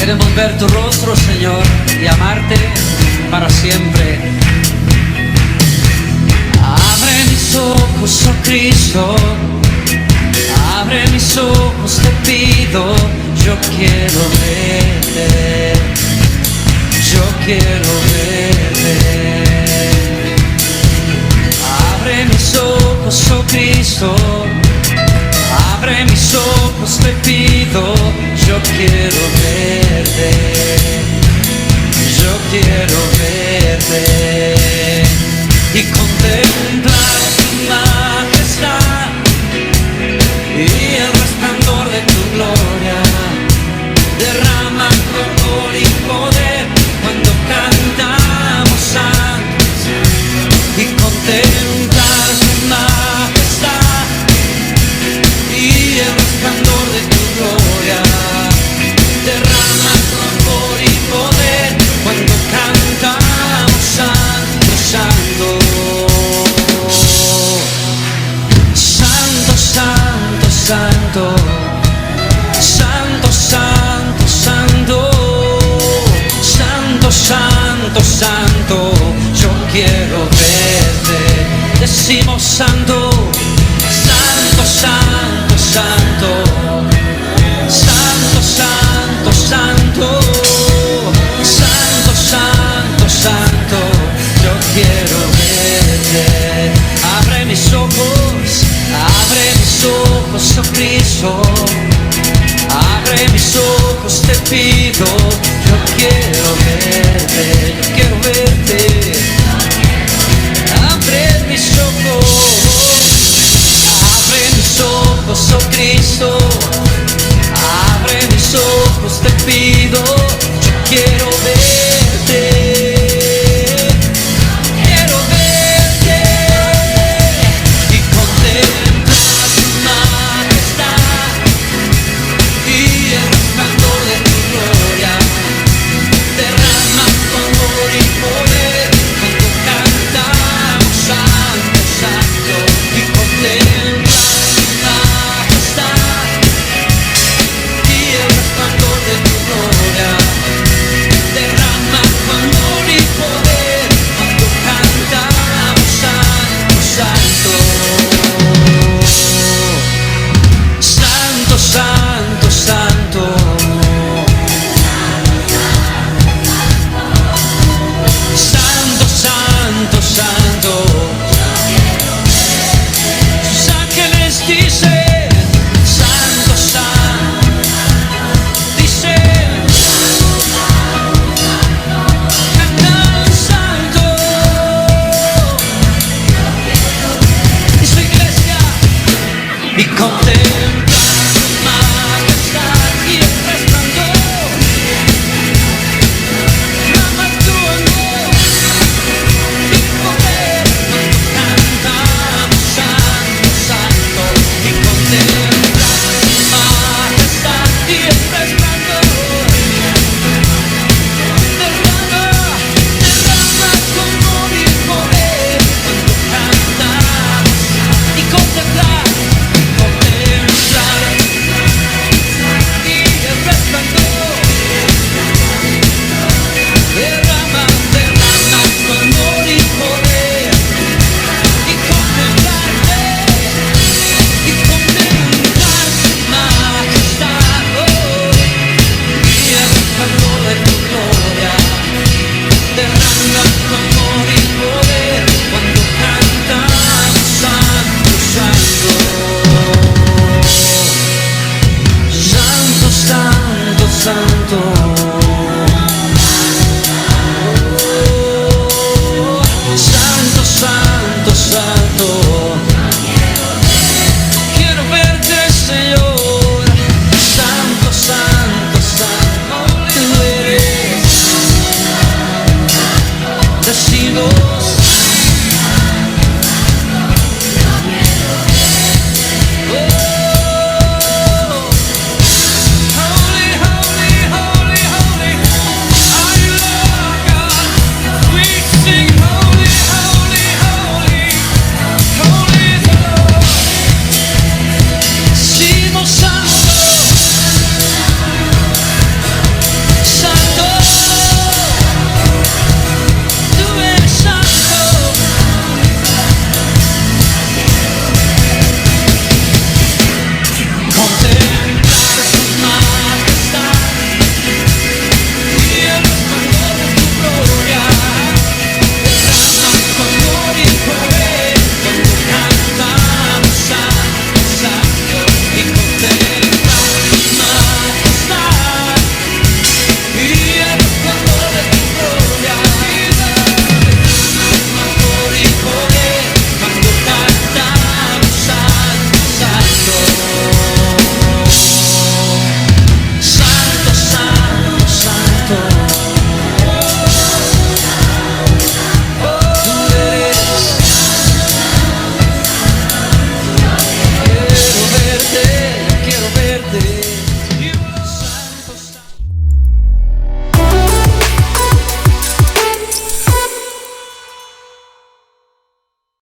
Queremos ver tu rostro, Señor, y amarte para siempre. Abre mis ojos, oh Cristo, abre mis ojos, te pido. Yo quiero verte, yo quiero verte. Abre mis ojos, oh Cristo, abre mis ojos, te pido. Yo quiero verte, yo quiero verte y contemplar tu majestad y el resplandor de tu gloria. Derrama tu amor y poder cuando cantamos santos y contemplar tu majestad y el resplandor de tu gloria. Derrama tu amor y poder cuando cantamos santo, santo. Santo, santo, santo. Santo, santo, santo. Santo, santo, santo. Yo quiero verte. Decimos santo. Santo, santo, santo. Santo, santo, santo. Santo, santo, santo. Yo quiero verte. Abre mis ojos, oh Cristo. Abre mis ojos, te pido. Yo quiero verte, yo quiero verte. Abre mis ojos, oh Cristo. Abre mis ojos, te pido. Yo quiero verte. Quiero verte y contemplar tu majestad y el resplandor de tu gloria. Derrama tu amor y poder cuando cantamos santo, santo y contemplar tu majestad y el resplandor de tu gloria. Derrama tu amor y poder cuando cantamos santo, santo. Santo, santo, santo. Santo, santo, santo. Sus ángeles dicen, santo, santo. Dicen, cantan santo. Y su iglesia y contempla